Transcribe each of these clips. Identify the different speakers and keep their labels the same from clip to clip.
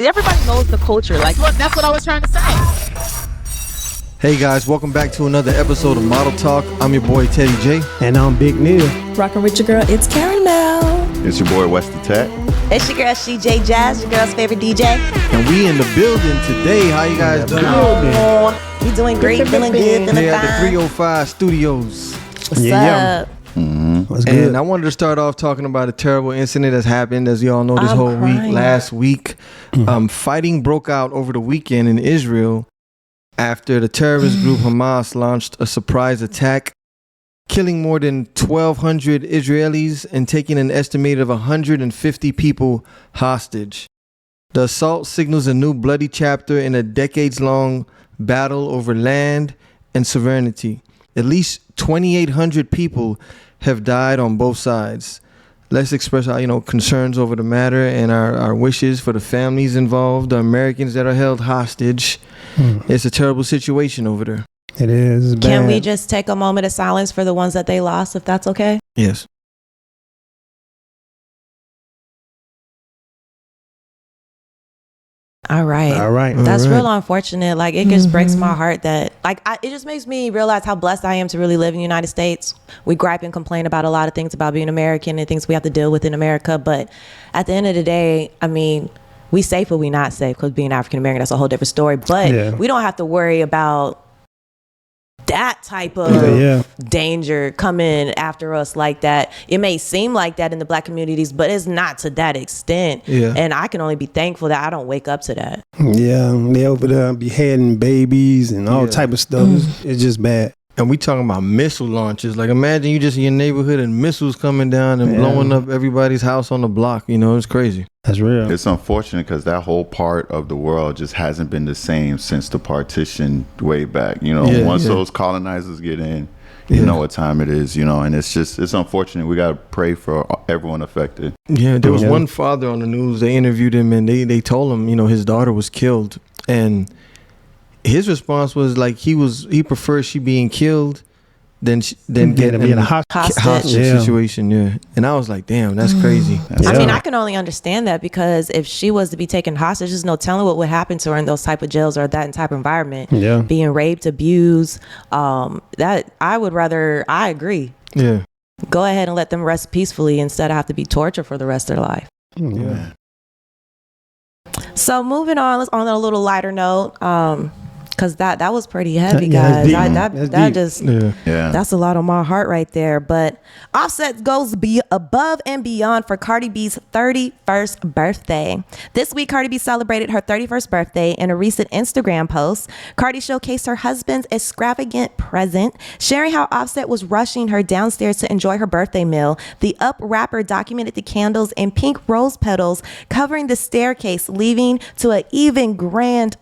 Speaker 1: everybody knows the culture. Like,
Speaker 2: That's what I was trying to say.
Speaker 3: Hey guys, welcome back to another episode of Model Talk. I'm your boy Teddy J.
Speaker 4: And I'm Big Neil.
Speaker 5: Rockin' with your girl, it's Karen Mel.
Speaker 6: It's your boy Westy Tech.
Speaker 7: It's your girl CJ Jazz, your girl's favorite DJ.
Speaker 3: And we in the building today. How you guys doing?
Speaker 7: We doing great, feeling good, feeling
Speaker 3: Here
Speaker 7: fine.
Speaker 3: at the 305 Studios.
Speaker 7: What's up?
Speaker 4: What's good?
Speaker 3: And I wanted to start off talking about a terrible incident that's happened, as you all know, this whole week, last week. Fighting broke out over the weekend in Israel after the terrorist group Hamas launched a surprise attack, killing more than 1,200 Israelis and taking an estimated of 150 people hostage. The assault signals a new bloody chapter in a decades-long battle over land and sovereignty. At least 2,800 people have died on both sides. Let's express our, concerns over the matter and our wishes for the families involved, the Americans that are held hostage. It's a terrible situation over there.
Speaker 4: It is bad.
Speaker 7: Can we just take a moment of silence for the ones that they lost, if that's okay?
Speaker 3: Yes.
Speaker 7: All right. That's real unfortunate. Like, it just breaks my heart that, it just makes me realize how blessed I am to really live in the United States. We gripe and complain about a lot of things about being American and things we have to deal with in America. But at the end of the day, we safe or we not safe, because being African American, that's a whole different story. But we don't have to worry about that type of danger coming after us like that. It may seem like that in the Black communities, but it's not to that extent. And I can only be thankful that I don't wake up to that.
Speaker 4: Yeah, they over there beheading babies and all type of stuff. It's just bad.
Speaker 3: And we talking about missile launches. Like, imagine you just in your neighborhood and missiles coming down and blowing up everybody's house on the block. It's crazy.
Speaker 4: That's real.
Speaker 6: It's unfortunate because that whole part of the world just hasn't been the same since the partition way back. Once those colonizers get in, you know what time it is, and it's unfortunate. We got to pray for everyone affected. Yeah,
Speaker 3: there was one father on the news. They interviewed him and they told him, his daughter was killed. And his response was like he prefers she being killed than getting in a hostage situation. And I was like, damn, that's crazy.
Speaker 7: I can only understand that, because if she was to be taken hostage, there's no telling what would happen to her in those type of jails or that type of environment. Being raped, abused, that I agree. Go ahead and let them rest peacefully instead of have to be tortured for the rest of their life. So moving on, let's on a little lighter note. Because that was pretty heavy, guys. That's a lot on my heart right there. But Offset goes above and beyond for Cardi B's 31st birthday. This week, Cardi B celebrated her 31st birthday. In a recent Instagram post, Cardi showcased her husband's extravagant present, sharing how Offset was rushing her downstairs to enjoy her birthday meal. The Up rapper documented the candles and pink rose petals covering the staircase, leading to an even grand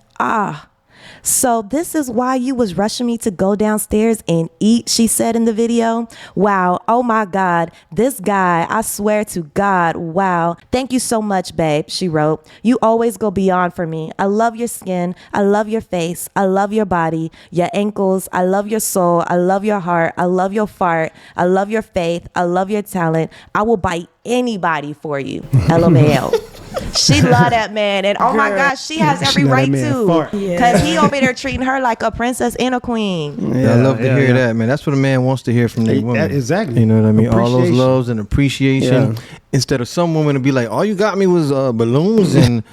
Speaker 7: So this is why you was rushing me to go downstairs and eat, she said in the video. Wow. Oh my God. This guy, I swear to God. Wow. Thank you so much, babe, she wrote. You always go beyond for me. I love your skin. I love your face. I love your body, your ankles. I love your soul. I love your heart. I love your fart. I love your faith. I love your talent. I will bite anybody for you. LMAO. She love that man, and oh my gosh, she has every right to, because he over there treating her like a princess and a queen.
Speaker 3: I love to hear that, man. That's what a man wants to hear from their woman.
Speaker 4: Exactly.
Speaker 3: You know what I mean? All those loves and appreciation. Instead of some woman to be like, all you got me was balloons and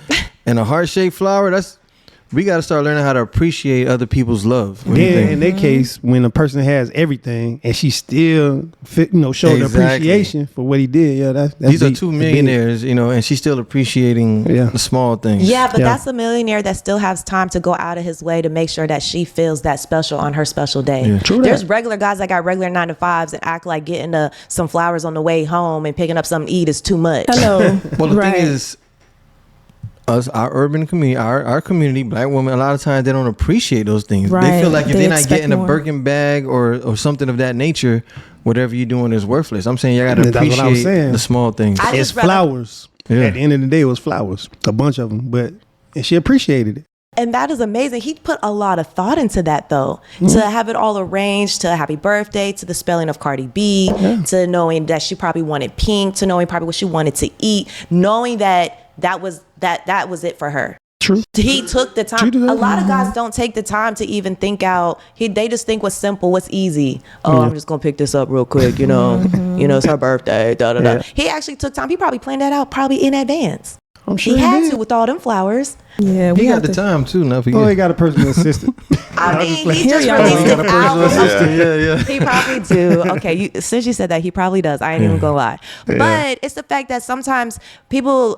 Speaker 3: a heart-shaped flower. We got to start learning how to appreciate other people's love.
Speaker 4: In their case, when a person has everything and she still showed appreciation for what he did. That's
Speaker 3: these are two millionaires, and she's still appreciating the small things.
Speaker 7: Yeah, but that's a millionaire that still has time to go out of his way to make sure that she feels that special on her special day. Yeah.
Speaker 4: True.
Speaker 7: There's regular guys that got regular 9-to-5s and act like getting some flowers on the way home and picking up something to eat is too much.
Speaker 5: Hello.
Speaker 3: Well, the thing is, our urban community, our community, Black women, a lot of times they don't appreciate those things. They feel like if they're not getting a Birkin bag or something of that nature, whatever you're doing is worthless. I'm saying you got to appreciate the small things.
Speaker 4: It's flowers. At the end of the day, it was flowers, a bunch of them, and she appreciated it.
Speaker 7: And that is amazing. He put a lot of thought into that, though, to have it all arranged, to happy birthday, to the spelling of Cardi B, to knowing that she probably wanted pink, to knowing probably what she wanted to eat, knowing that that was it for her.
Speaker 4: True.
Speaker 7: He took the time. A lot of guys don't take the time to even think out. They just think what's simple, what's easy. Oh, I'm just gonna pick this up real quick. You know, it's her birthday. Da da da. He actually took time. He probably planned that out in advance.
Speaker 4: I'm sure
Speaker 7: he had to with all them flowers.
Speaker 5: Yeah,
Speaker 3: he got the time too. Not forget.
Speaker 4: Oh, he got a personal assistant.
Speaker 7: I mean, he just released an album.
Speaker 3: Yeah.
Speaker 7: He probably do. Okay, since you said that, he probably does. I ain't even gonna lie. But it's the fact that sometimes people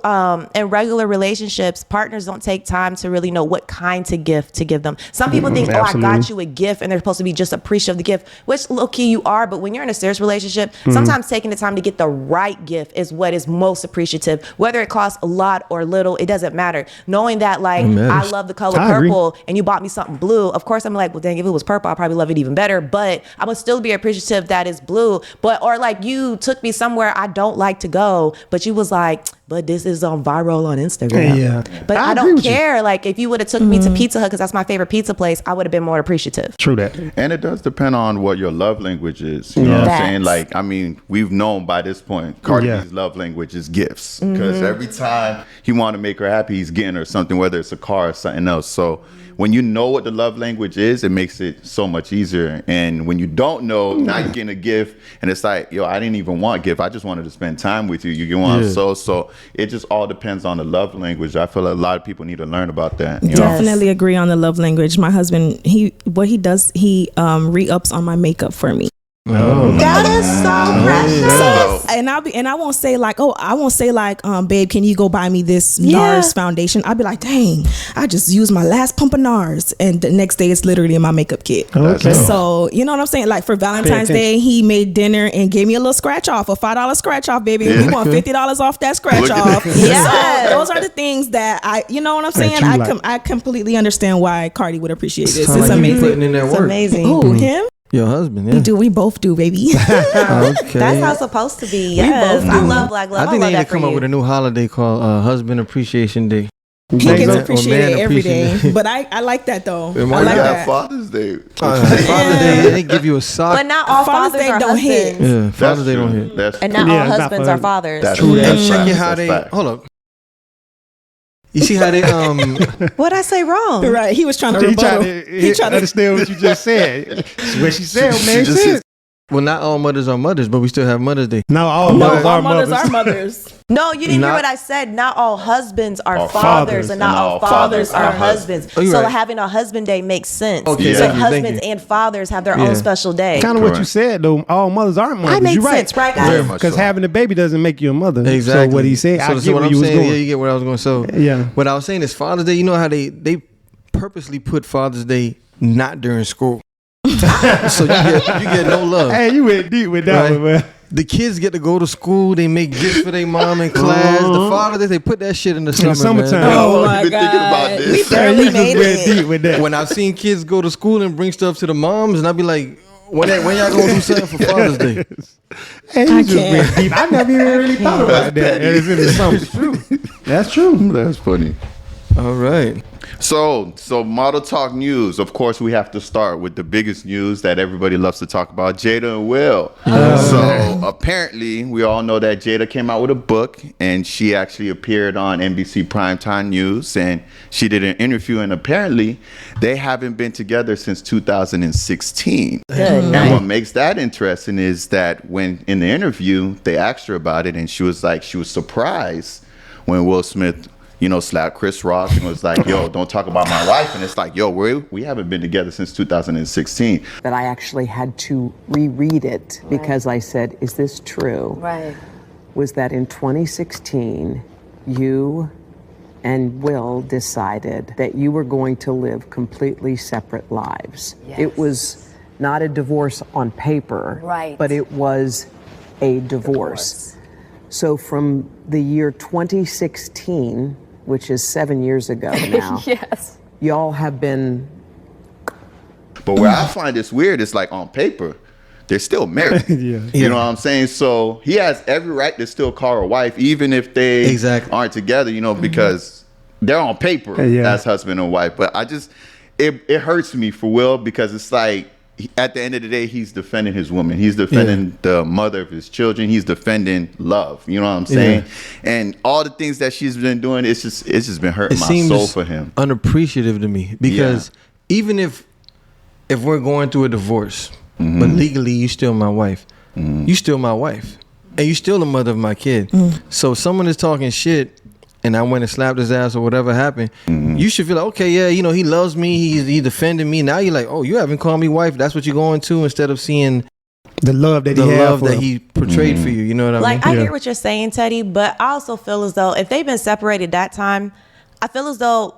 Speaker 7: in regular relationships, partners don't take time to really know what kind of gift to give them. Some people think, I got you a gift, and they're supposed to be just appreciative of the gift, which low key you are. But when you're in a serious relationship, sometimes taking the time to get the right gift is what is most appreciative. Whether it costs a lot or little, it doesn't matter. Knowing that, like, I love the color purple, and you bought me something blue. Of course, I'm like, well, dang, if it was purple, I'd probably love it even better. But I would still be appreciative that it's blue. Or like, you took me somewhere I don't like to go, but you was like, but this is viral on Instagram.
Speaker 4: Yeah.
Speaker 7: But I don't care. Like, if you would have took me to Pizza Hut, because that's my favorite pizza place, I would have been more appreciative.
Speaker 4: True that.
Speaker 6: And it does depend on what your love language is. You know what I'm saying? Like, I mean, we've known by this point, Cardi's love language is gifts. Because every time he want to make her happy, he's getting her something, whether it's a car or something else. So when you know what the love language is, it makes it so much easier. And when you don't know, now you're getting a gift, and it's like, yo, I didn't even want a gift. I just wanted to spend time with you. You get what I'm so it just all depends on the love language. I feel like a lot of people need to learn about that. You
Speaker 5: Definitely agree on the love language. My husband, he re-ups on my makeup for me.
Speaker 7: That is so precious.
Speaker 5: So, I won't say like, babe, can you go buy me this NARS foundation? I'll be like, dang, I just used my last pump of NARS, and the next day it's literally in my makeup kit.
Speaker 4: Okay.
Speaker 5: So you know what I'm saying? Like, for Valentine's Day, he made dinner and gave me a little scratch off, a $5 scratch off, baby. We want $50 off that scratch off. So those are the things that you know what I'm saying? I completely understand why Cardi would appreciate this. It's amazing.
Speaker 3: Putting in that work.
Speaker 7: It's amazing.
Speaker 5: Ooh, him?
Speaker 3: Your husband,
Speaker 5: We both do, baby.
Speaker 3: Okay.
Speaker 7: That's how it's supposed to be. Yes. I love Black love.
Speaker 3: I think they need to
Speaker 7: that
Speaker 3: come up with a new holiday called Husband Appreciation Day.
Speaker 5: He gets appreciated every day. But I like that, though. I like that.
Speaker 6: Father's Day.
Speaker 3: Father's Day, they give you a sock.
Speaker 7: But not all
Speaker 5: Father's
Speaker 7: fathers
Speaker 5: Day
Speaker 7: are
Speaker 5: don't hit.
Speaker 7: husbands.
Speaker 3: Yeah, Father's Day don't hit.
Speaker 7: And not all husbands are fathers.
Speaker 6: That's
Speaker 3: True.
Speaker 6: That's
Speaker 3: And check
Speaker 6: fact.
Speaker 3: it how they. Hold up. You see how they
Speaker 7: What'd I say wrong?
Speaker 5: Right. He was trying to rebuttal.
Speaker 4: He tried to understand what you just said. What she said made sense.
Speaker 3: Well, not all mothers are mothers, but we still have Mother's Day.
Speaker 4: No, all mothers are mothers.
Speaker 7: No, you didn't hear what I said. Not all husbands are fathers, and not all fathers are husbands.
Speaker 3: Oh,
Speaker 7: so
Speaker 3: right.
Speaker 7: having a husband day makes sense.
Speaker 3: Okay,
Speaker 7: So
Speaker 3: thank you.
Speaker 7: husbands and fathers have their own special day.
Speaker 4: Kind of what you said, though. All mothers aren't mothers.
Speaker 7: I make
Speaker 4: You're
Speaker 7: sense, right, guys?
Speaker 4: Because having a baby doesn't make you a mother.
Speaker 3: Exactly.
Speaker 4: So what he said, I get
Speaker 3: what
Speaker 4: where
Speaker 3: I'm
Speaker 4: you was
Speaker 3: saying.
Speaker 4: going.
Speaker 3: Yeah, you get where I was going. So what I was saying is Father's Day. You know how they purposely put Father's Day not during school. So you get no love.
Speaker 4: Hey, you went deep with that one, man.
Speaker 3: The kids get to go to school. They make gifts for their mom in class. The Father Day, they put that shit in the summertime.
Speaker 4: Man.
Speaker 5: Oh my
Speaker 6: You've been thinking about
Speaker 5: God.
Speaker 6: this.
Speaker 5: We barely made
Speaker 4: went
Speaker 5: it.
Speaker 4: deep with that.
Speaker 3: When I've seen kids go to school and bring stuff to the moms, and I be like, when y'all gonna do something for Father's Day?
Speaker 4: Hey, you just went deep. I never even really thought about that. It's in the summer. That's true.
Speaker 6: That's funny.
Speaker 3: All right.
Speaker 6: So Model Talk News. Of course, we have to start with the biggest news that everybody loves to talk about, Jada and Will. So apparently, we all know that Jada came out with a book, and she actually appeared on NBC Primetime News, and she did an interview, and apparently, they haven't been together since 2016. And what makes that interesting is that when in the interview, they asked her about it, and she was like, she was surprised when Will Smith slapped Chris Rock and was like, yo, don't talk about my wife. And it's like, yo, we haven't been together since 2016.
Speaker 1: That I actually had to reread it because I said, is this true?
Speaker 8: Right.
Speaker 1: Was that in 2016, you and Will decided that you were going to live completely separate lives.
Speaker 8: Yes.
Speaker 1: It was not a divorce on paper,
Speaker 8: Right.
Speaker 1: but it was a divorce. So from the year 2016, which is 7 years ago now,
Speaker 8: Yes.
Speaker 1: y'all have been.
Speaker 6: But where I find this weird is like on paper, they're still married. You know what I'm saying? So he has every right to still call her wife, even if they aren't together, because they're on paper as husband and wife. But it hurts me for Will because it's like, at the end of the day, he's defending his woman. He's defending the mother of his children. He's defending love. You know what I'm saying? Yeah. And all the things that she's been doing, it's just been hurting my soul for him.
Speaker 3: Unappreciative to me because even if we're going through a divorce, but legally you still my wife, you still my wife, and you still the mother of my kid. So someone is talking shit, and I went and slapped his ass or whatever happened, you should feel like, okay, yeah, you know, he loves me, he defended me. Now you're like, oh, you haven't called me wife. That's what you're going to, instead of seeing
Speaker 4: the love that
Speaker 3: he portrayed for you. You know what I mean?
Speaker 7: Like, I hear what you're saying, Teddy, but I also feel as though if they've been separated that time, I feel as though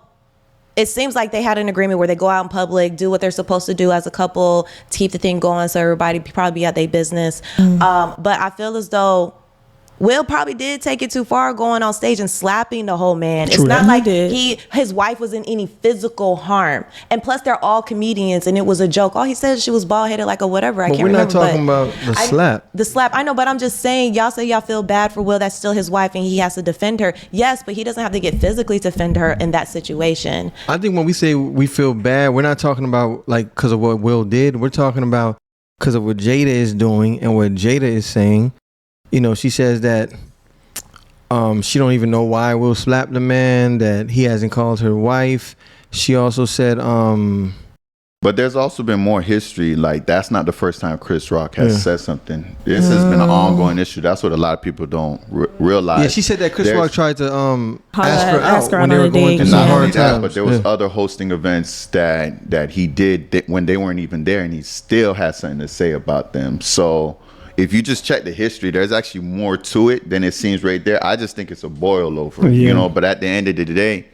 Speaker 7: it seems like they had an agreement where they go out in public, do what they're supposed to do as a couple, to keep the thing going so everybody probably be at their business. But I feel as though Will probably did take it too far, going on stage and slapping the whole man. It's not like his wife was in any physical harm. And plus, they're all comedians, and it was a joke. All he said she was bald-headed, like, or whatever. I can't remember.
Speaker 3: We're not talking about the slap.
Speaker 7: The slap, I know, but I'm just saying, y'all say y'all feel bad for Will. That's still his wife, and he has to defend her. Yes, but he doesn't have to get physically to defend her in that situation.
Speaker 3: I think when we say we feel bad, we're not talking about, like, because of what Will did. We're talking about because of what Jada is doing and what Jada is saying. You know, she says that she don't even know why Will slapped the man, that he hasn't called her wife. She also said
Speaker 6: but there's also been more history. Like, that's not the first time Chris Rock has said something. This has been an ongoing issue. That's what a lot of people don't realize.
Speaker 3: Yeah, she said that Chris Rock tried to ask her when they were going through
Speaker 6: some hard times. But there was other hosting events that he did when they weren't even there, and he still had something to say about them. So if you just check the history, there's actually more to it than it seems right there. I just think it's a boil over, you know. But at the end of the day,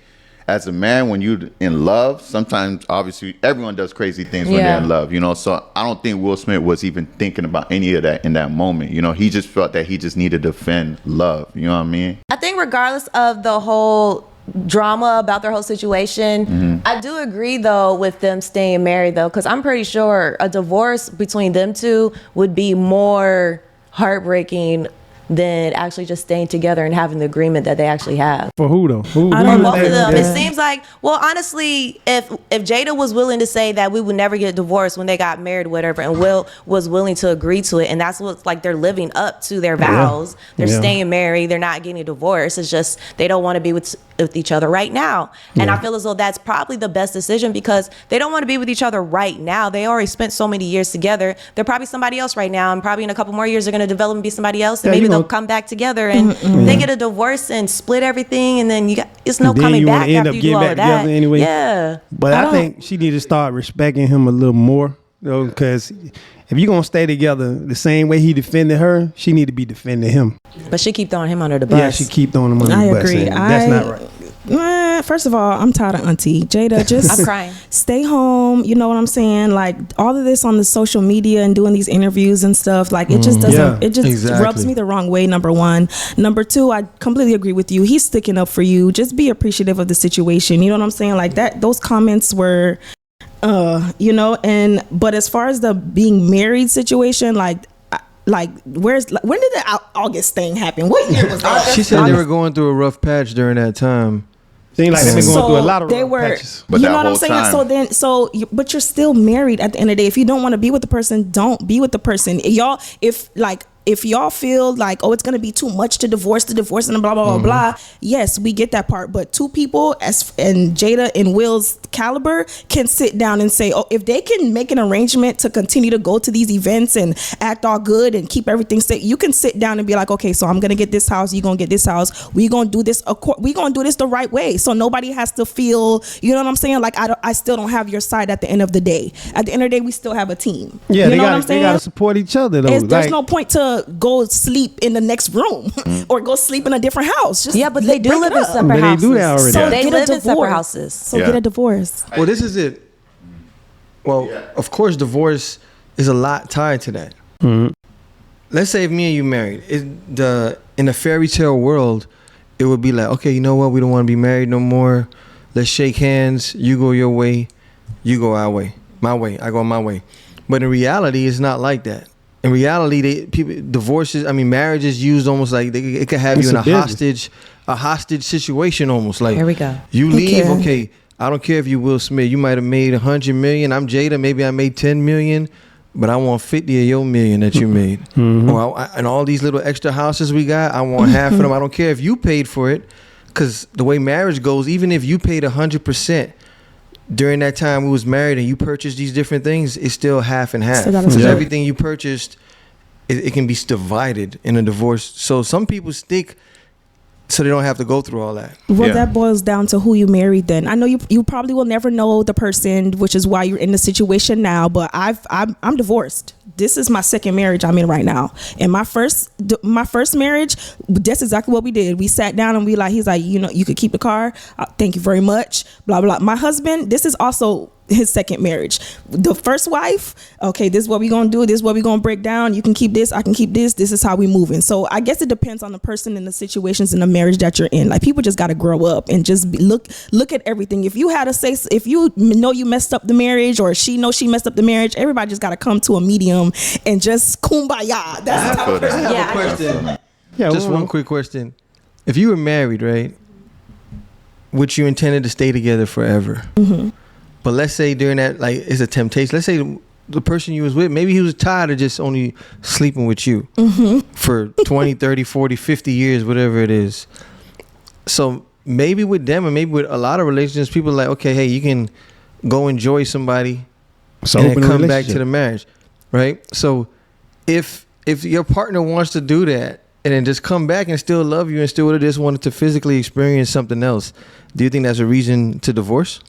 Speaker 6: as a man, when you're in love, sometimes obviously everyone does crazy things when they're in love, you know. So I don't think Will Smith was even thinking about any of that in that moment. You know, he just felt that he just needed to defend love. You know what I mean?
Speaker 7: I think regardless of the whole drama about their whole situation, I do agree though with them staying married though, because I'm pretty sure a divorce between them two would be more heartbreaking than actually just staying together and having the agreement that they actually have.
Speaker 4: For who though?
Speaker 7: For both of them. It seems like, well, honestly, if Jada was willing to say that we would never get divorced when they got married, whatever, and Will was willing to agree to it, and that's what's like, they're living up to their vows. They're staying married. They're not getting a divorce. It's just they don't want to be with each other right now. And I feel as though that's probably the best decision, because they don't want to be with each other right now. They already spent so many years together. They're probably somebody else right now, and probably in a couple more years they're going to develop and be somebody else, and maybe they'll come back together, and they get a divorce and split everything, and then it's no coming back after you do all of that.
Speaker 4: Anyway.
Speaker 7: Yeah,
Speaker 4: but I think she need to start respecting him a little more, though, because if you're gonna stay together the same way he defended her, she need to be defending him.
Speaker 7: But she keep throwing him under the bus.
Speaker 4: Yeah, she keep throwing him under the bus. I agree. That's not right.
Speaker 5: First of all, I'm tired of Auntie Jada. Just
Speaker 7: I'm crying.
Speaker 5: Stay home. You know what I'm saying? Like, all of this on the social media and doing these interviews and stuff, like, it just doesn't. It just rubs me the wrong way. Number one. Number two, I completely agree with you. He's sticking up for you. Just be appreciative of the situation. You know what I'm saying? Like, that. Those comments were, you know. And but as far as the being married situation, when did the August thing happen? What year was that?
Speaker 3: She said they were going through a rough patch during that time.
Speaker 4: Seems like they've been going through a lot of patches.
Speaker 6: But
Speaker 5: you know what I'm saying? But you're still married at the end of the day. If you don't want to be with the person, don't be with the person. If y'all feel like, oh, it's going to be too much to divorce and blah, blah, blah, blah. Yes, we get that part. But two people, and Jada and Will's caliber, can sit down and say, oh, if they can make an arrangement to continue to go to these events and act all good and keep everything safe, you can sit down and be like, okay, so I'm going to get this house. You're going to get this house. We're going to do this. We're going to do this the right way. So nobody has to feel, you know what I'm saying? Like, I still don't have your side at the end of the day. At the end of the day, we still have a team.
Speaker 4: Yeah,
Speaker 5: you know what I'm saying?
Speaker 4: They got to support each other, though.
Speaker 5: There's no point to go sleep in the next room or go sleep in a different house. Just
Speaker 7: but they do live in separate houses.
Speaker 4: They do that already.
Speaker 7: So they live in separate houses.
Speaker 5: So get a divorce.
Speaker 3: Well, this is it. Well, of course, divorce is a lot tied to that. Let's say if me and you married, in the fairy tale world, it would be like, okay, you know what? We don't want to be married no more. Let's shake hands. You go your way. You go our way. My way. I go my way. But in reality, it's not like that. In reality, marriage is used almost like it could have you in a hostage situation almost. Like,
Speaker 7: here we go.
Speaker 3: You leave, okay, I don't care if you Will Smith. You might have made 100 million. I'm Jada. Maybe I made 10 million, but I want 50 of your million that you made. And all these little extra houses we got, I want half of them. I don't care if you paid for it, because the way marriage goes, even if you paid 100% during that time we was married and you purchased these different things, it's still half and half. Because everything you purchased, it can be divided in a divorce. So some people stick so they don't have to go through all that.
Speaker 5: Well, that boils down to who you married then. I know you probably will never know the person, which is why you're in the situation now, but I'm divorced. This is my second marriage I'm in right now. And my first marriage, that's exactly what we did. We sat down and he's like, you could keep the car. Thank you very much. Blah, blah. My husband, this is also his second marriage. The first wife, okay, this is what we're going to do. This is what we're going to break down. You can keep this. I can keep this. This is how we moving. So I guess it depends on the person and the situations in the marriage that you're in. Like, people just got to grow up and just look at everything. If you had to say, if you know you messed up the marriage, or she knows she messed up the marriage, everybody just got to come to a medium and just kumbaya. That's the type of person.
Speaker 3: I have a question. Just one quick question. If you were married, right, which you intended to stay together forever, but let's say during that, like, it's a temptation. Let's say the person you was with, maybe he was tired of just only sleeping with you for 20, 30, 40, 50 years, whatever it is. So maybe with them, and maybe with a lot of relationships, people are like, okay, hey, you can go enjoy somebody and then come back to the marriage, right? So if your partner wants to do that and then just come back and still love you and still would have just wanted to physically experience something else, do you think that's a reason to divorce?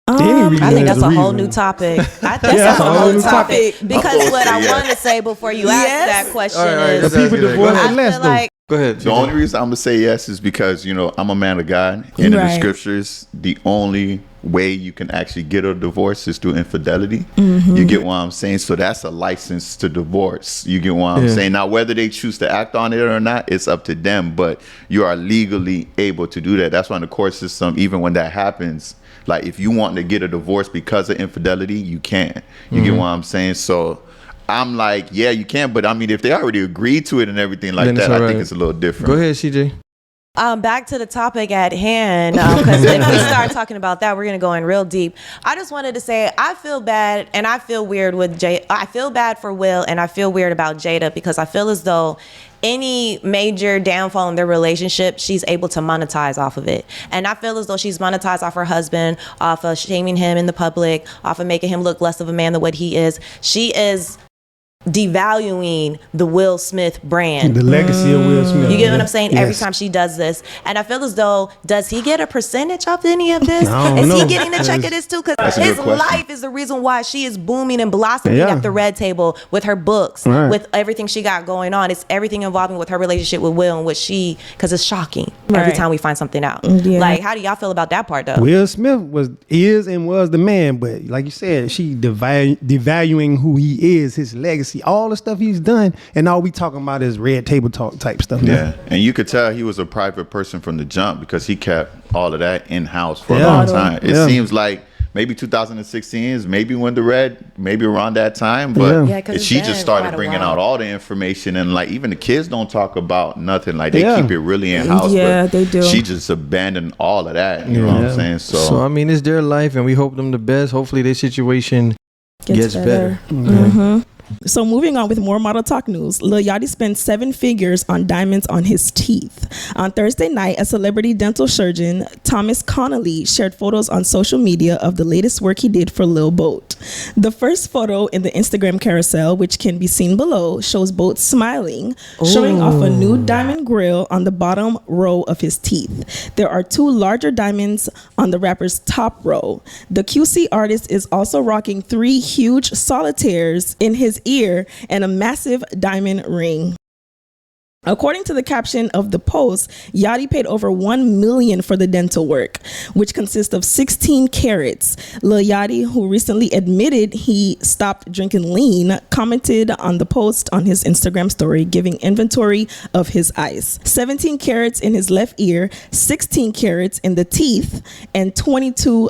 Speaker 7: I think that's a whole new topic. I think that's a whole new topic. Because what I want to say before you ask that question is, I feel like,
Speaker 3: go ahead.
Speaker 6: The only reason I'm gonna say yes is because I'm a man of God, and in the scriptures, the only way you can actually get a divorce is through infidelity. You get what I'm saying? So that's a license to divorce. You get what I'm saying? Now, whether they choose to act on it or not, it's up to them, but you are legally able to do that. That's why in the court system, even when that happens, like, if you want to get a divorce because of infidelity, you can. You get what I'm saying? So I'm like, yeah, you can, but I mean, if they already agreed to it and everything like that, I think it's a little different.
Speaker 3: Go ahead, CJ.
Speaker 7: Back to the topic at hand, because if we start talking about that, we're going to go in real deep. I just wanted to say, I feel bad and I feel weird with I feel bad for Will, and I feel weird about Jada, because I feel as though any major downfall in their relationship, she's able to monetize off of it. And I feel as though she's monetized off her husband, off of shaming him in the public, off of making him look less of a man than what he is. She is devaluing the Will Smith brand,
Speaker 4: the legacy of Will Smith.
Speaker 7: You get what I'm saying? Every time she does this, and I feel as though, does he get a percentage of any of this? Is he getting a check of this too? Because his life is the reason why she is booming and blossoming at the red table with her books, with everything she got going on. It's everything involving with her relationship with Will and what she, because it's shocking every time we find something out. Like, how do y'all feel about that part though?
Speaker 4: Will Smith was the man, but like you said, she devaluing who he is, his legacy, all the stuff he's done, and all we talking about is red table talk type stuff.
Speaker 6: And you could tell he was a private person from the jump, because he kept all of that in-house for a long time. It seems like maybe 2016 is maybe when maybe around that time, but she just started bringing out all the information, and like, even the kids don't talk about nothing. Like, they keep it really in-house.
Speaker 5: But they do.
Speaker 6: She just abandoned all of that. You know what I'm saying? So
Speaker 3: I mean, it's their life, and we hope them the best. Hopefully their situation gets better.
Speaker 5: So moving on with more model talk news, Lil Yachty spent 7 figures on diamonds on his teeth. On Thursday night, a celebrity dental surgeon, Thomas Connolly, shared photos on social media of the latest work he did for Lil Boat. The first photo in the Instagram carousel, which can be seen below, shows Boat smiling, showing off a new diamond grill on the bottom row of his teeth. There are 2 larger diamonds on the rapper's top row. The QC artist is also rocking 3 huge solitaires in his ear and a massive diamond ring. According to the caption of the post, Yachty paid over $1 million for the dental work, which consists of 16 carats. Lil Yachty, who recently admitted he stopped drinking lean, commented on the post on his Instagram story, giving inventory of his eyes. 17 carats in his left ear, 16 carats in the teeth, and 22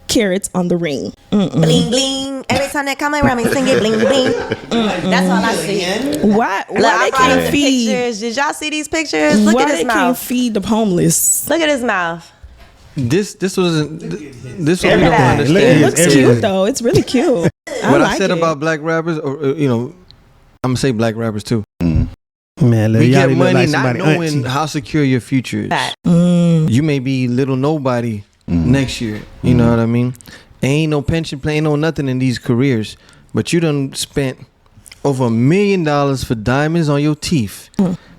Speaker 5: carats on the ring.
Speaker 7: Bling bling. Every time they come around me, sing it bling bling. That's all I see.
Speaker 5: Why they can't feed?
Speaker 7: Pictures. Did y'all see these pictures? Look at his mouth.
Speaker 5: Why they can't feed the homeless?
Speaker 7: Look at his mouth.
Speaker 3: This wasn't. This what we don't
Speaker 5: It
Speaker 3: understand.
Speaker 5: looks cute though. It's really cute.
Speaker 3: What I said about black rappers, or I'm gonna say black rappers too.
Speaker 4: Man,
Speaker 3: we get money not knowing how secure your future is. You may be little nobody next year. You know what I mean? Ain't no pension plan, ain't no nothing in these careers. But you done spent over $1 million for diamonds on your teeth.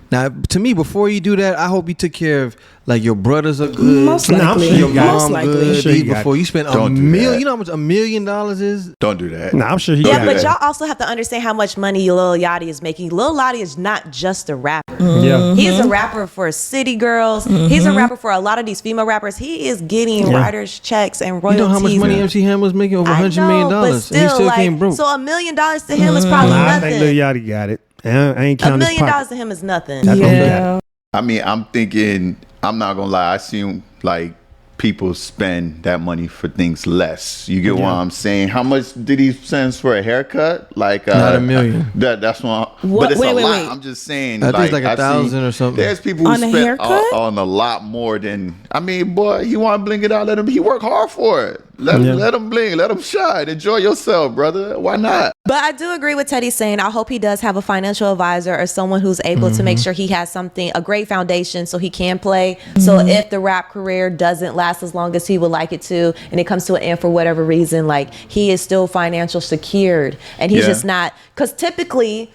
Speaker 3: Now, to me, before you do that, I hope you took care of, like, your brothers are good.
Speaker 5: Most likely.
Speaker 3: Your mom good.
Speaker 4: Sure
Speaker 3: before you spend $1 million. You know how much $1 million is?
Speaker 6: Don't do that.
Speaker 4: Nah, I'm sure he
Speaker 7: got
Speaker 4: it.
Speaker 7: But y'all also have to understand how much money Lil Yachty is making. Lil Yachty is not just a rapper.
Speaker 4: Yeah.
Speaker 7: He's a rapper for city girls. He's a rapper for a lot of these female rappers. He is getting writers' checks and royalties.
Speaker 3: You know how much money MC Hammer's making? Over $100 million.
Speaker 7: But still,
Speaker 3: and he still came broke.
Speaker 7: So $1 million to him is probably nothing.
Speaker 4: I think Lil Yachty got it. I ain't counting
Speaker 7: $1 million to him is nothing.
Speaker 6: I mean, I'm thinking, I'm not gonna lie, I seen like people spend that money for things less. You get what I'm saying? How much did he spend for a haircut? Like
Speaker 3: not $1 million.
Speaker 6: That's what. But it's a lot. I'm just saying.
Speaker 3: I think it's like 1,000 or something.
Speaker 6: There's people who spend on a lot more than. I mean, boy, you want to bling it out? Let him. He work hard for it. Let him bling. Let him shine. Enjoy yourself, brother. Why not?
Speaker 7: But I do agree with Teddy saying I hope he does have a financial advisor or someone who's able to make sure he has a great foundation so he can play. So if the rap career doesn't last as long as he would like it to, and it comes to an end for whatever reason, like he is still financial secured, and he's just not. Because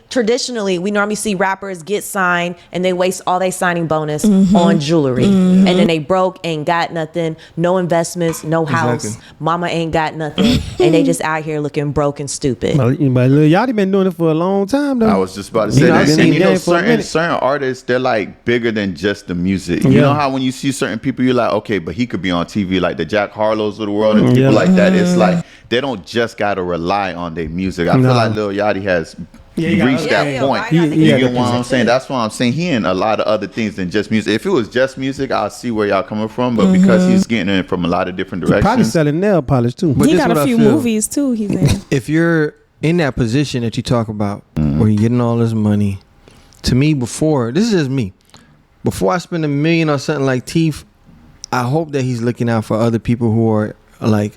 Speaker 7: traditionally, we normally see rappers get signed and they waste all their signing bonus on jewelry, and then they broke, ain't got nothing, no investments, no house, mama ain't got nothing, and they just out here looking broke and stupid.
Speaker 4: But Lil Yachty been doing it for a long time though.
Speaker 6: I was just about to say that. And you know, certain artists, they're like bigger than just the music. You know how when you see certain people, you're like, okay, but he could be on TV, like the Jack Harlows of the world and people like that. It's like they don't just gotta rely on their music. I feel like Lil Yachty has reached that point. You get what I'm saying? That's why I'm saying he in a lot of other things than just music. If it was just music, I'll see where y'all coming from. But because he's getting it from a lot of different directions,
Speaker 4: probably selling nail polish too.
Speaker 5: But he got a few movies too. He's in.
Speaker 3: If you're in that position that you talk about, where you're getting all this money, to me, this is just me. Before I spend $1 million on something like teeth, I hope that he's looking out for other people who are like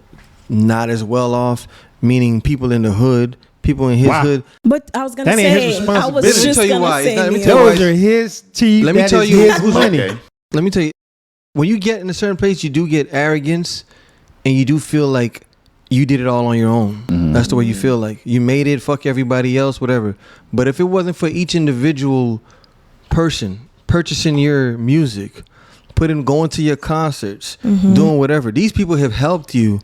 Speaker 3: not as well off, meaning people in the hood, people in his hood.
Speaker 5: But I was gonna
Speaker 4: that
Speaker 5: say,
Speaker 4: ain't his responsibility.
Speaker 5: I was just
Speaker 3: tell you
Speaker 5: gonna
Speaker 3: why.
Speaker 5: say,
Speaker 3: Let me tell you
Speaker 4: those are his teeth.
Speaker 3: Let me tell you
Speaker 4: his money.
Speaker 6: Okay.
Speaker 3: Let me tell you, when you get in a certain place, you do get arrogance, and you do feel like you did it all on your own. That's the way you feel like. You made it, fuck everybody else, whatever. But if it wasn't for each individual person purchasing your music, going to your concerts, doing whatever, these people have helped you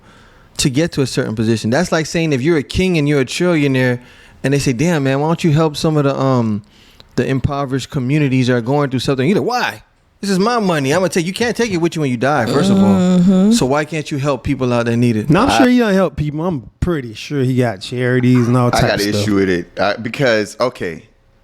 Speaker 3: to get to a certain position. That's like saying if you're a king and you're a trillionaire, and they say, damn, man, why don't you help some of the impoverished communities that are going through something? You're like, why? This is my money. I'm gonna take. You can't take it with you when you die. First of all, so why can't you help people out that need it?
Speaker 4: No, I'm sure he don't help people. I'm pretty sure he got charities and all types of stuff.
Speaker 6: I got an issue with it because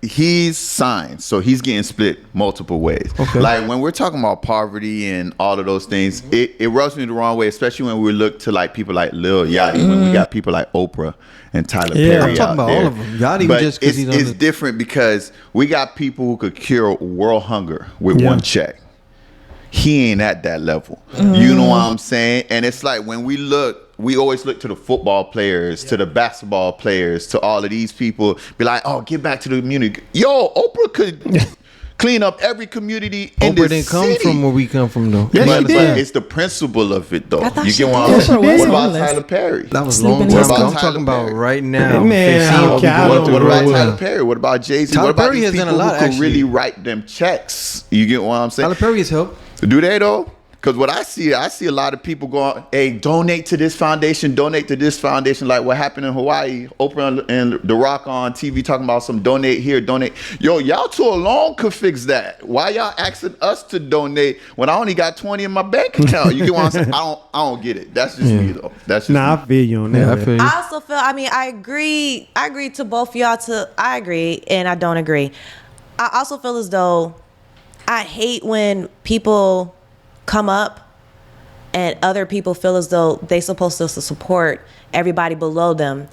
Speaker 6: he's signed, so he's getting split multiple ways. Like when we're talking about poverty and all of those things, it rubs me the wrong way, especially when we look to like people like Lil Yachty, when we got people like Oprah and Tyler Perry.
Speaker 3: I'm talking about all of them. Yachty,
Speaker 6: but
Speaker 3: just
Speaker 6: it's different because we got people who could cure world hunger with one check. He ain't at that level. You know what I'm saying? And it's like when we always look to the football players, to the basketball players, to all of these people, be like, oh, get back to the community. Yo, Oprah could clean up every community in
Speaker 3: Oprah
Speaker 6: this
Speaker 3: didn't come from where we come from, though.
Speaker 6: But it's the principle of it, though. You get what I'm saying? What about Tyler Perry?
Speaker 3: That was a long time ago. I'm talking about right now.
Speaker 6: Man, what about Tyler Perry? What about Jay-Z? What about these people who could really write them checks? You get what I'm saying?
Speaker 3: Tyler Perry has helped.
Speaker 6: Do they, though? Because what I see a lot of people going, hey, donate to this foundation, donate to this foundation. Like what happened in Hawaii, Oprah and The Rock on TV talking about some donate here, donate. Yo, y'all two alone could fix that. Why y'all asking us to donate when I only got 20 in my bank account? You get what I'm saying? I don't get it. That's just me, though. That's just
Speaker 4: I feel you on that.
Speaker 3: I feel you.
Speaker 7: I also feel, I agree to both y'all I agree and I don't agree. I also feel as though I hate when people come up and other people feel as though they supposed to support everybody below them.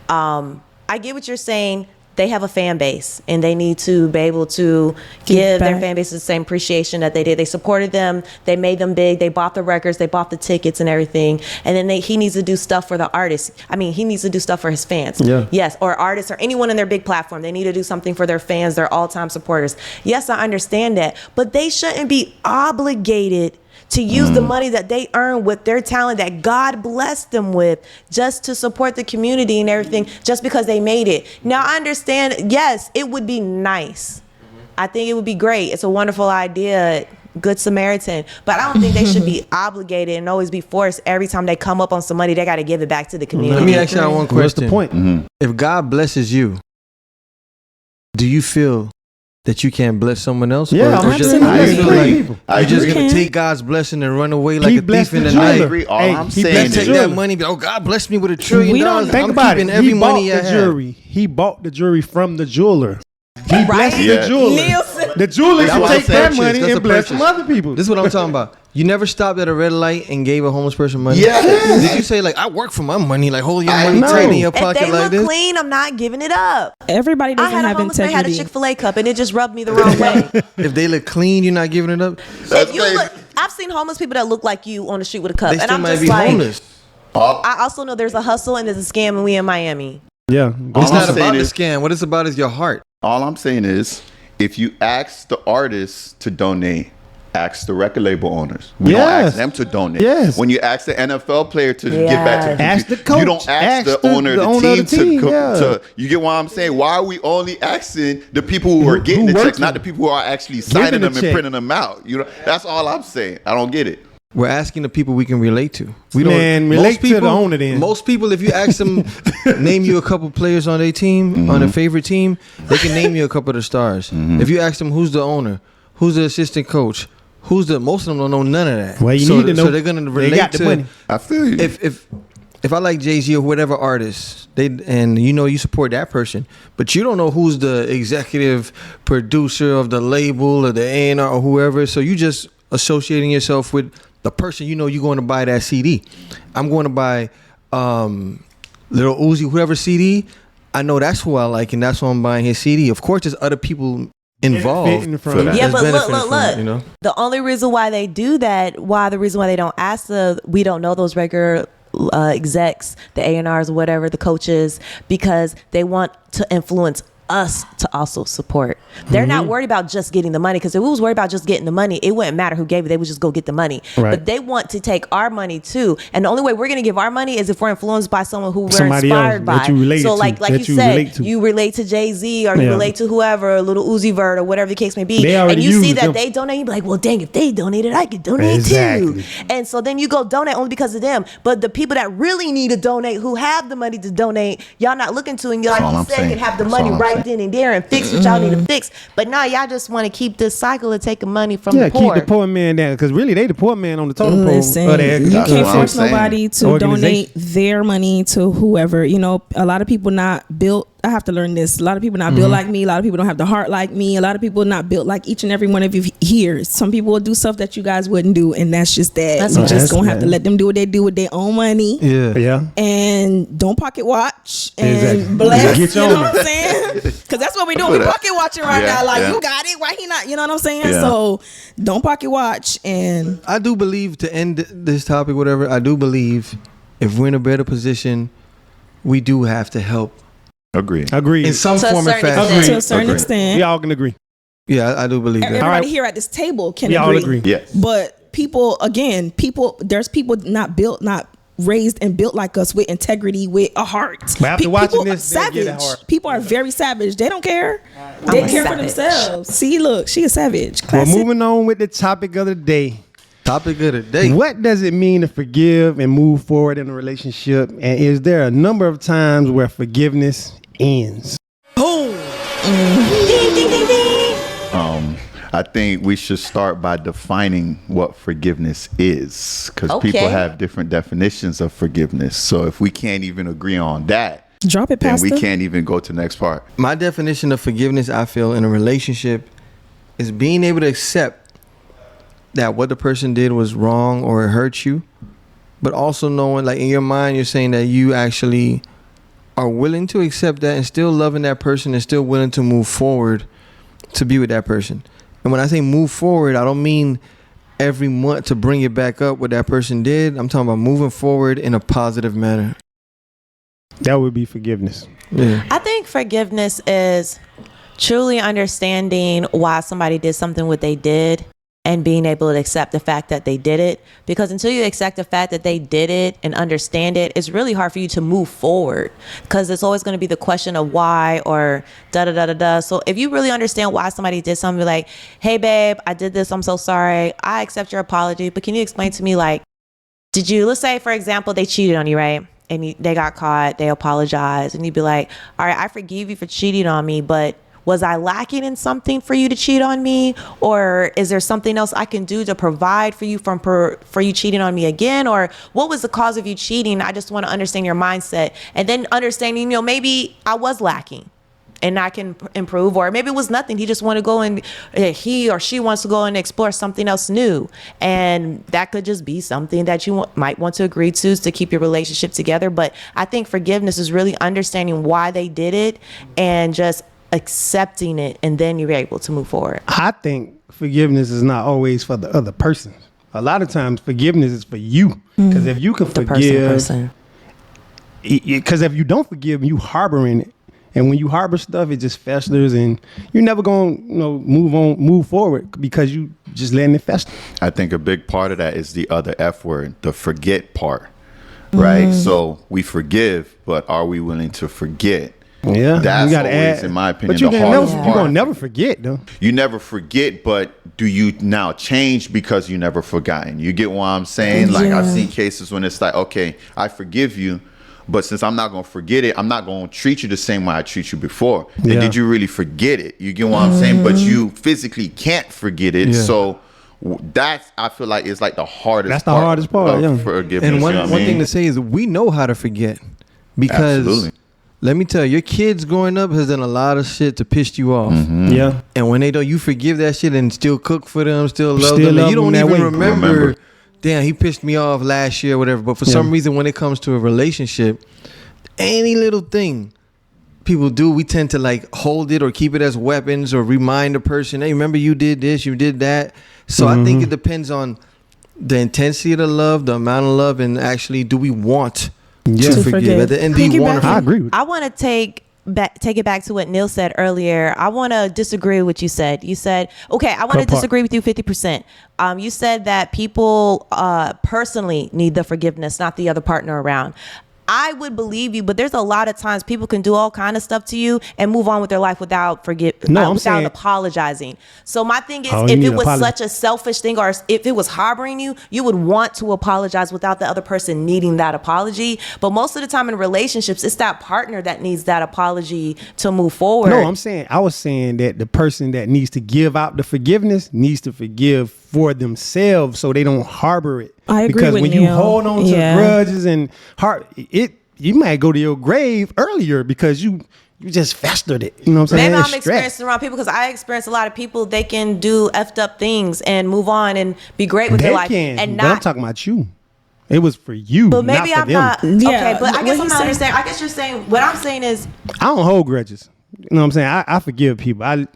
Speaker 7: I get what you're saying. they have a fan base, and they need to be able to give their fan base the same appreciation that they did. They supported them. They made them big. They bought the records. They bought the tickets and everything. And then he needs to do stuff for the artists. I mean, he needs to do stuff for his fans.
Speaker 4: Yeah.
Speaker 7: Yes, or artists or anyone in their big platform. They need to do something for their fans, their all-time supporters. Yes, I understand that. But they shouldn't be obligated to use the money that they earn with their talent that God blessed them with just to support the community and everything just because they made it. Now, I understand, yes, it would be nice. I think it would be great. It's a wonderful idea. Good Samaritan. But I don't think they should be obligated and always be forced every time they come up on some money, they got to give it back to the community.
Speaker 3: Let me ask you one question.
Speaker 4: What's the point?
Speaker 3: If God blesses you, do you feel that you can't bless someone else?
Speaker 4: Yeah,
Speaker 3: or just,
Speaker 6: I agree.
Speaker 3: You're just going to take God's blessing and run away like
Speaker 4: He
Speaker 3: a thief
Speaker 4: blessed
Speaker 3: in
Speaker 4: the
Speaker 3: the
Speaker 4: jeweler.
Speaker 3: night?
Speaker 6: I agree. All I'm
Speaker 4: he
Speaker 6: saying
Speaker 4: blessed
Speaker 6: is,
Speaker 3: Take that money, be, oh, God blessed me with $1 trillion.
Speaker 4: Think
Speaker 3: I'm
Speaker 4: about it.
Speaker 3: keeping every
Speaker 4: He bought
Speaker 3: money I
Speaker 4: the
Speaker 3: have.
Speaker 4: jewelry. He bought the jewelry from the jeweler. He blessed
Speaker 6: Yeah.
Speaker 4: the jeweler.
Speaker 5: Nielsen.
Speaker 4: The jeweler
Speaker 3: That's
Speaker 4: should
Speaker 3: what I'm
Speaker 4: take that
Speaker 3: saying.
Speaker 4: money
Speaker 3: That's a
Speaker 4: and bless
Speaker 3: purchase.
Speaker 4: some other people.
Speaker 3: This is what I'm talking about. You never stopped at a red light and gave a homeless person money?
Speaker 6: Yes.
Speaker 3: Did you say, like, I work for my money, like, hold your
Speaker 6: I
Speaker 3: money
Speaker 6: know.
Speaker 3: tight in your
Speaker 7: If
Speaker 3: pocket
Speaker 7: they
Speaker 3: like
Speaker 7: look
Speaker 3: this?
Speaker 7: clean, I'm not giving it up.
Speaker 5: Everybody
Speaker 7: I
Speaker 5: doesn't
Speaker 7: had a
Speaker 5: have
Speaker 7: homeless man had a
Speaker 5: integrity.
Speaker 7: Chick-fil-A cup, and it just rubbed me the wrong way.
Speaker 3: If they look clean, you're not giving it up?
Speaker 6: That's
Speaker 7: If you look, I've seen homeless people that look like you on the street with a cup,
Speaker 3: They
Speaker 7: and
Speaker 3: still
Speaker 7: I'm
Speaker 3: might
Speaker 7: just
Speaker 3: be
Speaker 7: like,
Speaker 3: homeless.
Speaker 7: I also know there's a hustle and there's a scam, and we in Miami.
Speaker 4: Yeah.
Speaker 3: It's
Speaker 6: All
Speaker 3: not
Speaker 6: I'm saying
Speaker 3: about the
Speaker 6: is-
Speaker 3: scam. What it's about is your heart.
Speaker 6: All I'm saying is, if you ask the artists to donate, ask the record label owners. We don't
Speaker 4: Yes.
Speaker 6: ask them to donate.
Speaker 4: Yes.
Speaker 6: When you ask the NFL player to give back to the
Speaker 4: Ask the
Speaker 6: community, you
Speaker 4: coach.
Speaker 6: don't ask the owner of the team, to. You get what I'm saying? Why are we only asking the people who are getting
Speaker 4: Who
Speaker 6: the
Speaker 4: works
Speaker 6: checks, not the people who are actually signing
Speaker 4: Giving the
Speaker 6: them and
Speaker 4: check.
Speaker 6: printing them out? You know, that's all I'm saying. I don't get it.
Speaker 3: We're asking the people we can relate to. We
Speaker 4: Man, relate to the owner then.
Speaker 3: Most people, if you ask them, name you a couple players on their team, on a favorite team, they can name you a couple of the stars. If you ask them who's the owner, who's the assistant coach, most of them don't know none of that.
Speaker 4: Well, you
Speaker 3: so,
Speaker 4: need to know.
Speaker 3: So they're gonna relate
Speaker 4: They got the
Speaker 3: to.
Speaker 4: money.
Speaker 6: I feel you.
Speaker 3: If I like Jay-Z or whatever artist, and you support that person, but you don't know who's the executive producer of the label or the A&R or whoever, so you just associating yourself with the person you're going to buy that CD. I'm going to buy Lil Uzi, whoever CD. I know that's who I like, and that's why I'm buying his CD. Of course, there's other people involved.
Speaker 4: Benefiting from that.
Speaker 7: Yeah,
Speaker 3: That's
Speaker 7: but look,
Speaker 3: benefiting from it,
Speaker 7: The only reason why they do that, the reason why they don't ask we don't know those regular execs, the A&Rs, whatever, the coaches, because they want to influence us to also support. They're not worried about just getting the money, because if we was worried about just getting the money, it wouldn't matter who gave it. They would just go get the money.
Speaker 4: Right.
Speaker 7: But they want to take our money too, and the only way we're going to give our money is if we're influenced by someone who we're
Speaker 4: Somebody
Speaker 7: inspired
Speaker 4: else
Speaker 7: by.
Speaker 4: that you related
Speaker 7: So
Speaker 4: to,
Speaker 7: like
Speaker 4: that
Speaker 7: you
Speaker 4: you relate
Speaker 7: said,
Speaker 4: to.
Speaker 7: you relate to Jay-Z, or you
Speaker 4: Yeah.
Speaker 7: relate to whoever, Little Uzi Vert, or whatever the case may be,
Speaker 4: They
Speaker 7: and
Speaker 4: already
Speaker 7: you see
Speaker 4: used
Speaker 7: that
Speaker 4: them.
Speaker 7: they donate, you be like, well, dang, if they donated, I could donate
Speaker 4: Exactly.
Speaker 7: too. And so then you go donate only because of them. But the people that really need to donate, who have the money to donate, y'all not looking to, and y'all,
Speaker 6: That's all
Speaker 7: like you
Speaker 6: I'm
Speaker 7: said,
Speaker 6: saying.
Speaker 7: can have the
Speaker 6: That's
Speaker 7: money
Speaker 6: all I'm
Speaker 7: right
Speaker 6: saying.
Speaker 7: then and there and fix what y'all need to fix. But now y'all just want to keep this cycle of taking money from
Speaker 4: Yeah,
Speaker 7: the poor.
Speaker 4: keep the poor man down, because really they the poor man on the totem pole.
Speaker 5: Listen,
Speaker 4: of their-
Speaker 5: you
Speaker 6: That's
Speaker 5: can't
Speaker 6: what I'm
Speaker 5: force
Speaker 6: saying.
Speaker 5: nobody to
Speaker 4: Organization.
Speaker 5: donate their money to whoever. A lot of people not built. I have to learn this. A lot of people not built like me. A lot of people don't have the heart like me. A lot of people not built like each and every one of you here. Some people will do stuff that you guys wouldn't do, and that's just that.
Speaker 7: That's
Speaker 5: You
Speaker 7: right.
Speaker 5: just gonna
Speaker 4: That's
Speaker 5: have to
Speaker 4: right.
Speaker 5: let them do what they do with their own money.
Speaker 4: Yeah.
Speaker 5: And don't pocket watch and
Speaker 4: Exactly.
Speaker 5: bless.
Speaker 4: Get
Speaker 5: You
Speaker 4: your
Speaker 5: know
Speaker 4: own.
Speaker 5: what I'm saying? Because that's what we do. We pocket watching right
Speaker 6: Yeah,
Speaker 5: now. Like,
Speaker 6: yeah.
Speaker 5: you got it. Why he not? You know what I'm saying?
Speaker 6: Yeah.
Speaker 5: So don't pocket watch. And
Speaker 3: I do believe, to end this topic, whatever, I do believe if we're in a better position, we do have to help
Speaker 6: Agree.
Speaker 4: Agreed.
Speaker 3: in some
Speaker 7: To a
Speaker 3: form or
Speaker 7: certain
Speaker 3: fashion.
Speaker 7: extent.
Speaker 5: to a certain
Speaker 6: Agreed.
Speaker 5: extent,
Speaker 4: We all can agree.
Speaker 3: Yeah, I do believe that.
Speaker 5: everybody
Speaker 4: All right.
Speaker 5: here at this table can
Speaker 4: We all
Speaker 5: agree.
Speaker 4: agree.
Speaker 6: Yes.
Speaker 5: But there's people not raised and built like us with integrity, with a heart.
Speaker 4: But after watching
Speaker 5: people
Speaker 4: this,
Speaker 5: are
Speaker 4: they get a
Speaker 5: savage.
Speaker 4: heart.
Speaker 5: People are very savage. They don't care.
Speaker 7: I'm
Speaker 5: They
Speaker 7: a
Speaker 5: care for
Speaker 7: savage.
Speaker 5: themselves. See, look, she a savage.
Speaker 4: Well,
Speaker 5: Classic.
Speaker 4: moving on with the topic of the day.
Speaker 3: Topic of the day.
Speaker 4: What does it mean to forgive and move forward in a relationship? And is there a number of times where forgiveness ends?
Speaker 6: I think we should start by defining what forgiveness is, because
Speaker 7: Okay.
Speaker 6: people have different definitions of forgiveness. So if we can't even agree on that,
Speaker 5: Drop it,
Speaker 6: then
Speaker 5: Pastor.
Speaker 6: we can't even go to the next part.
Speaker 3: My definition of forgiveness, I feel, in a relationship is being able to accept that what the person did was wrong or it hurt you, but also knowing, like, in your mind, you're saying that you actually are willing to accept that and still loving that person and still willing to move forward to be with that person. And when I say move forward, I don't mean every month to bring it back up what that person did. I'm talking about moving forward in a positive manner.
Speaker 4: That would be forgiveness.
Speaker 3: Yeah.
Speaker 7: I think forgiveness is truly understanding why somebody did something what they did and being able to accept the fact that they did it. Because until you accept the fact that they did it and understand it, it's really hard for you to move forward, because it's always going to be the question of why or da-da-da-da-da. So if you really understand why somebody did something, like, hey, babe, I did this. I'm so sorry. I accept your apology. But can you explain to me, like, did you, let's say, for example, they cheated on you, right? And they got caught. They apologized. And you'd be like, all right, I forgive you for cheating on me, but was I lacking in something for you to cheat on me? Or is there something else I can do to provide for you for you cheating on me again? Or what was the cause of you cheating? I just want to understand your mindset. And then understanding, maybe I was lacking and I can improve, or maybe it was nothing. He just want to go and he or she wants to go and explore something else new. And that could just be something that you might want to agree to keep your relationship together. But I think forgiveness is really understanding why they did it and just accepting it, and then you're able to move forward.
Speaker 4: I think forgiveness is not always for the other person. A lot of times forgiveness is for you, because if you can forgive, because if you don't forgive, you harboring it, and when you harbor stuff, it just festers, and you're never gonna move forward because you just letting it fester.
Speaker 6: I think a big part of that is the other F word, the forget part, right? So we forgive, but are we willing to forget?
Speaker 4: Yeah,
Speaker 6: that's always, in my opinion, the hardest part.
Speaker 4: You're gonna never forget, though.
Speaker 6: You never forget, but do you now change because you never forgotten? You get what I'm saying? Like, I've seen cases when it's like, okay, I forgive you, but since I'm not gonna forget it, I'm not gonna treat you the same way I treat you before. Then did you really forget it? You get what I'm saying? But you physically can't forget it, so that's, I feel like, it's like the hardest.
Speaker 4: That's the hardest part.
Speaker 6: Of forgiveness.
Speaker 3: And one thing to say is we know how to forget, because. Absolutely. Let me tell you, your kids growing up has done a lot of shit to piss you off.
Speaker 4: Yeah.
Speaker 3: And when they don't, you forgive that shit and still cook for them, still love them. And you don't even remember, damn, he pissed me off last year or whatever. But for some reason, when it comes to a relationship, any little thing people do, we tend to like hold it or keep it as weapons or remind a person, hey, remember you did this, you did that. So I think it depends on the intensity of the love, the amount of love, and actually, do we want to forgive? At the end, do you want to?
Speaker 4: I agree with you.
Speaker 7: I want to take it back to what Neil said earlier. I want to disagree with what you said. You said, okay, I want to disagree with you 50%. You said that people personally need the forgiveness, not the other partner around. I would believe you, but there's a lot of times people can do all kind of stuff to you and move on with their life without apologizing. So my thing is, if it was such a selfish thing, or if it was harboring you, you would want to apologize without the other person needing that apology. But most of the time in relationships, it's that partner that needs that apology to move forward.
Speaker 4: No, I was saying that the person that needs to give out the forgiveness needs to forgive for themselves, so they don't harbor it.
Speaker 5: I agree
Speaker 4: because
Speaker 5: with
Speaker 4: when
Speaker 5: Neil.
Speaker 4: you hold on to grudges and you might go to your grave earlier because you just festered it. You know what I'm saying?
Speaker 7: Maybe I'm experiencing around people, because I experience a lot of people. They can do effed up things and move on and be great with their life.
Speaker 4: But I'm talking about you. It was for you.
Speaker 7: But maybe
Speaker 4: not for
Speaker 7: I'm
Speaker 4: them.
Speaker 7: not. Okay, but I guess I'm not understanding. I guess you're saying, what I'm saying is,
Speaker 4: I don't hold grudges. You know what I'm saying? I forgive people. I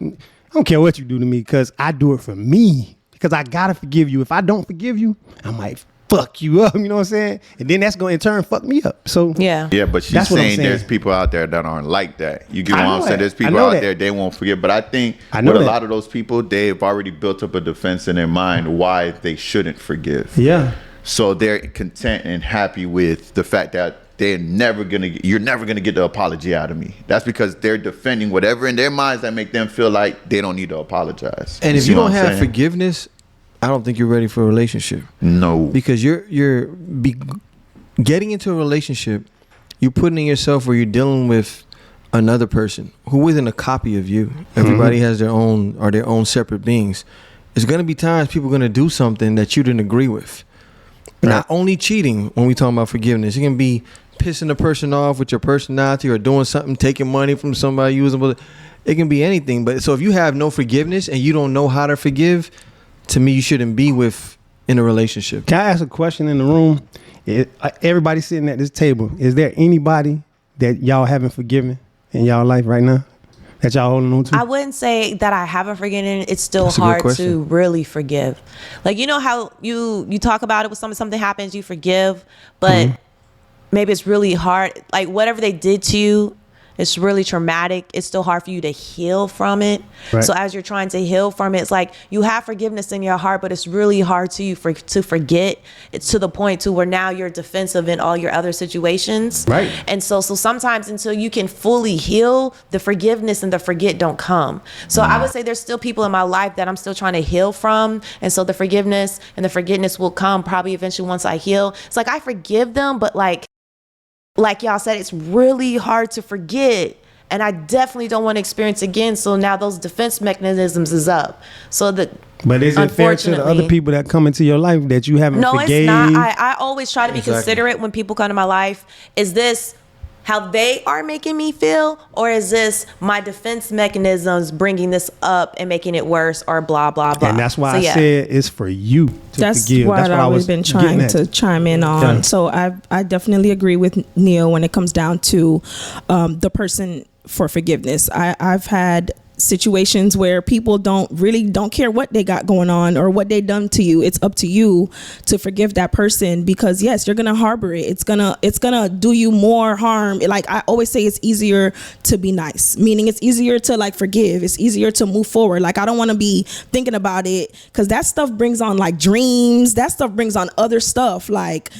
Speaker 4: don't care what you do to me, because I do it for me. Because I gotta forgive you. If I don't forgive you, I might fuck you up. You know what I'm saying? And then that's gonna in turn fuck me up. So
Speaker 6: yeah, but she's saying there's people out there that aren't like that. You get what I'm saying? There's people out there, they won't forget. But I think with a lot of those people, they've already built up a defense in their mind why they shouldn't forgive.
Speaker 4: Yeah.
Speaker 6: So they're content and happy with the fact that you're never gonna get the apology out of me. That's because they're defending whatever in their minds that make them feel like they don't need to apologize.
Speaker 3: And if you don't have forgiveness, I don't think you're ready for a relationship.
Speaker 6: No,
Speaker 3: because you're getting into a relationship, you're putting yourself where you're dealing with another person who isn't a copy of you. Everybody has their own separate beings. There's gonna be times people are gonna do something that you didn't agree with. Not only cheating when we talk about forgiveness, it can be pissing the person off with your personality, or doing something, taking money from somebody, using it can be anything. But so if you have no forgiveness and you don't know how to forgive, to me, you shouldn't be in a relationship.
Speaker 4: Can I ask a question in the room? Everybody sitting at this table, is there anybody that y'all haven't forgiven in y'all life right now? That y'all holding on to?
Speaker 7: I wouldn't say that I haven't forgiven. It's still hard to really forgive. Like, you know how you talk about it with something happens, you forgive, but maybe it's really hard. Like, whatever they did to you, it's really traumatic. It's still hard for you to heal from it. Right. So as you're trying to heal from it, it's like you have forgiveness in your heart, but it's really hard to forget. It's to the point to where now you're defensive in all your other situations.
Speaker 4: Right.
Speaker 7: And so sometimes until you can fully heal, the forgiveness and the forget don't come. So I would say there's still people in my life that I'm still trying to heal from. And so the forgiveness and the forgiveness will come probably eventually once I heal. It's like I forgive them, but like y'all said, it's really hard to forget, and I definitely don't want to experience again. So now those defense mechanisms is up.
Speaker 4: But is it fair to the other people that come into your life that you haven't forgave?
Speaker 7: No, it's not. I always try to be considerate when people come to my life. Is this how they are making me feel, or is this my defense mechanisms bringing this up and making it worse, or blah blah blah?
Speaker 4: And that's why I said it's for you to
Speaker 5: that's
Speaker 4: forgive.
Speaker 5: What I've always been trying to chime in on. Yeah. So I definitely agree with Neil when it comes down to the person for forgiveness. I've had situations where people don't care what they got going on or what they done to you. It's up to you to forgive that person, because yes, you're gonna harbor it. It's gonna do you more harm. Like I always say, it's easier to be nice, meaning it's easier to like forgive. It's easier to move forward. Like I don't want to be thinking about it, because that stuff brings on like dreams. That stuff brings on other stuff. Like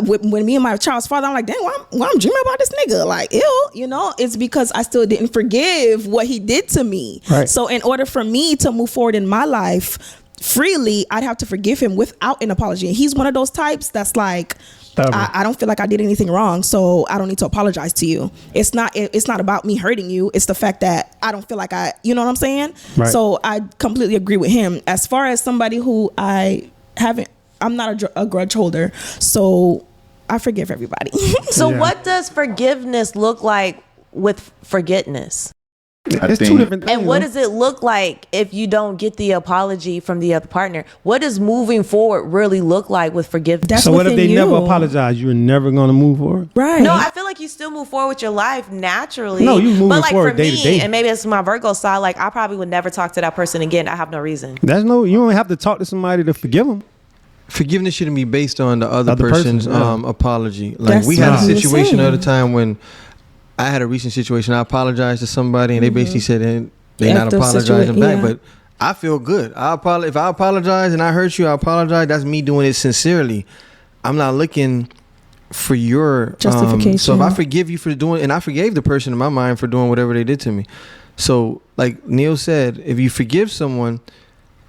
Speaker 5: when me and my child's father, I'm like, dang, why I'm dreaming about this nigga? Like, ew, it's because I still didn't forgive what he did to me. Right. So in order for me to move forward in my life freely, I'd have to forgive him without an apology. And he's one of those types that's like, I don't feel like I did anything wrong, so I don't need to apologize to you. It's not about me hurting you. It's the fact that I don't feel like you know what I'm saying? Right. So I completely agree with him. As far as somebody who I'm not a grudge holder, so I forgive everybody.
Speaker 7: So what does forgiveness look like with forgetness?
Speaker 4: It's two different things.
Speaker 7: And what does it look like if you don't get the apology from the other partner? What does moving forward really look like with forgiveness?
Speaker 4: So what if they never apologize? You're never going to move forward?
Speaker 5: Right.
Speaker 7: No, I feel like you still move forward with your life naturally.
Speaker 4: No, you move forward day to day.
Speaker 7: And maybe it's my Virgo side, like I probably would never talk to that person again. I have no reason.
Speaker 4: You don't have to talk to somebody to forgive them.
Speaker 3: Forgiveness shouldn't be based on the other person's apology. Like we had a situation at a time when I had a recent situation. I apologized to somebody and they basically said they're not apologizing back. But I feel good. If I apologize and I hurt you, I apologize. That's me doing it sincerely. I'm not looking for your
Speaker 5: justification.
Speaker 3: So if I forgive you for doing, and I forgave the person in my mind for doing whatever they did to me. So like Neil said, if you forgive someone,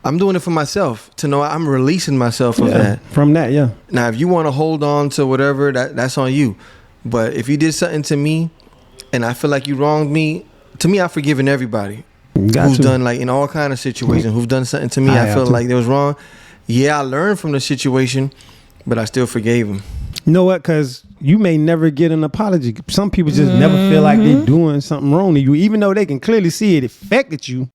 Speaker 3: I'm doing it for myself, to know I'm releasing myself of that.
Speaker 4: From that, yeah.
Speaker 3: Now, if you want to hold on to whatever, that's on you. But if you did something to me and I feel like you wronged me, to me, I've forgiven everybody who's done, like, in all kind of situations, who've done something to me. I feel like they was wrong. Yeah, I learned from the situation, but I still forgave them.
Speaker 4: You know what? Because you may never get an apology. Some people just never feel like they're doing something wrong to you, even though they can clearly see it affected you.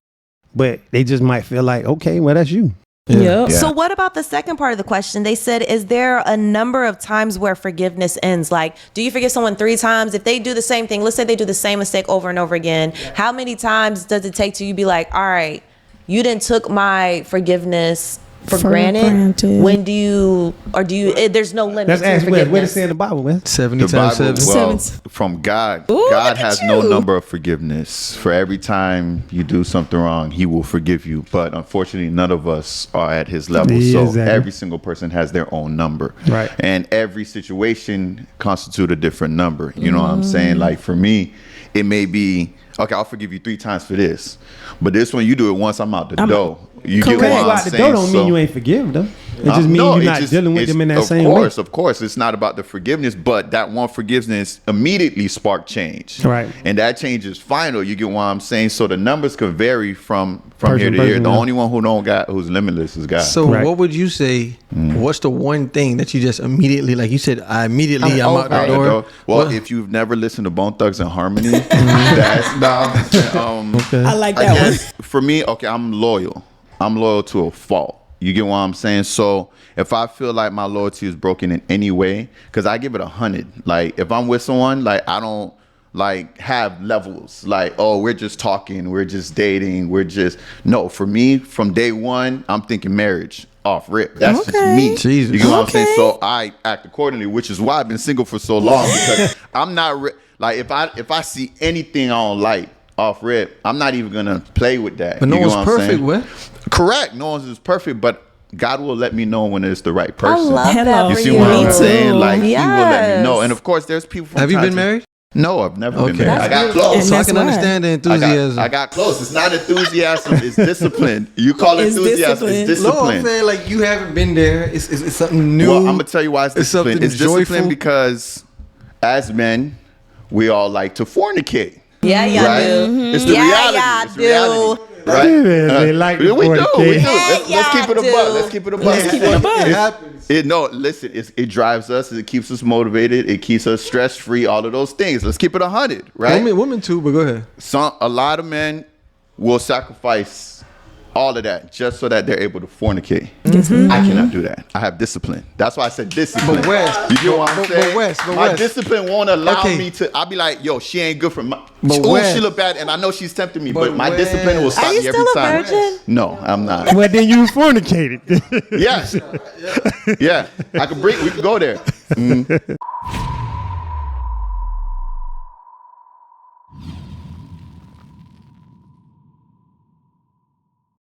Speaker 4: But they just might feel like, okay, well, that's you.
Speaker 5: Yeah.
Speaker 7: So what about the second part of the question? They said, is there a number of times where forgiveness ends? Like, do you forgive someone 3 times? If they do the same thing, let's say they do the same mistake over and over again, how many times does it take till you be like, all right, you didn't took my forgiveness for granted? When do you there's no limit?
Speaker 4: Let's ask where to say in the Bible, man.
Speaker 3: 70 times 7.
Speaker 6: Well, from God,
Speaker 5: Ooh,
Speaker 6: God has no number of forgiveness. For every time you do something wrong, he will forgive you. But unfortunately, none of us are at his level. So every single person has their own number. Right. And every situation constitutes a different number. You know what I'm saying? Like for me, it may be, okay, I'll forgive you 3 times for this. But this one, you do it once, I'm out the door. You get what I'm saying?
Speaker 4: The door don't mean you ain't forgive them. It just means you're not dealing with them in that same way.
Speaker 6: Of course, it's not about the forgiveness, but that one forgiveness immediately sparked change.
Speaker 4: Right.
Speaker 6: And that change is final. You get what I'm saying? So the numbers could vary from here to here. The only one who's limitless is God.
Speaker 3: So what would you say? What's the one thing that you just immediately, like you said, I'm out the door?
Speaker 6: Well, if you've never listened to Bone Thugs and Harmony, that's
Speaker 5: I like that one.
Speaker 6: For me, okay, I'm loyal. I'm loyal to a fault. You get what I'm saying? So if I feel like my loyalty is broken in any way, because I give it 100. Like if I'm with someone, like I don't like have levels. Like, oh, we're just talking, we're just dating, no. For me, from day one, I'm thinking marriage off rip. That's just me. Jesus. You know what I'm saying? So I act accordingly, which is why I've been single for so long, because I'm not like if I see anything I don't like off rip, I'm not even gonna play with that.
Speaker 3: But no one's perfect, what?
Speaker 6: Correct. No one's perfect, but God will let me know when it's the right person.
Speaker 7: I love that.
Speaker 6: You see what I'm saying? Like, He will let me know. And of course, there's people.
Speaker 3: Have you been married?
Speaker 6: No, I've never been married. I got close.
Speaker 3: So I can understand the enthusiasm.
Speaker 6: I got close. It's not enthusiasm. It's discipline. You call it enthusiasm. It's discipline.
Speaker 3: No, I'm saying like you haven't been there. It's something new.
Speaker 6: Well, I'm gonna tell you why it's discipline. It's discipline because as men, we all like to fornicate.
Speaker 7: Yeah, do.
Speaker 6: Mm-hmm. It's the reality. It's the reality. Right?
Speaker 4: They like to fornicate.
Speaker 6: We do. Let's keep it a buck. Let's keep it a buck. It happens. Listen, it drives us. It keeps us motivated. It keeps us stress free. All of those things. Let's keep it 100, right?
Speaker 3: Women too, but go ahead.
Speaker 6: A lot of men will sacrifice all of that just so that they're able to fornicate. Mm-hmm. I cannot do that. I have discipline. That's why I said discipline.
Speaker 3: But Wes,
Speaker 6: you know what I'm saying? My discipline won't allow me to. I'll be like, yo, she ain't good for my. She look bad, and I know she's tempting me, but my discipline will stop me every time.
Speaker 7: Are you still a virgin?
Speaker 6: No, I'm not.
Speaker 4: Well, then you fornicated.
Speaker 6: Yes. Yeah. We can go there. Mm.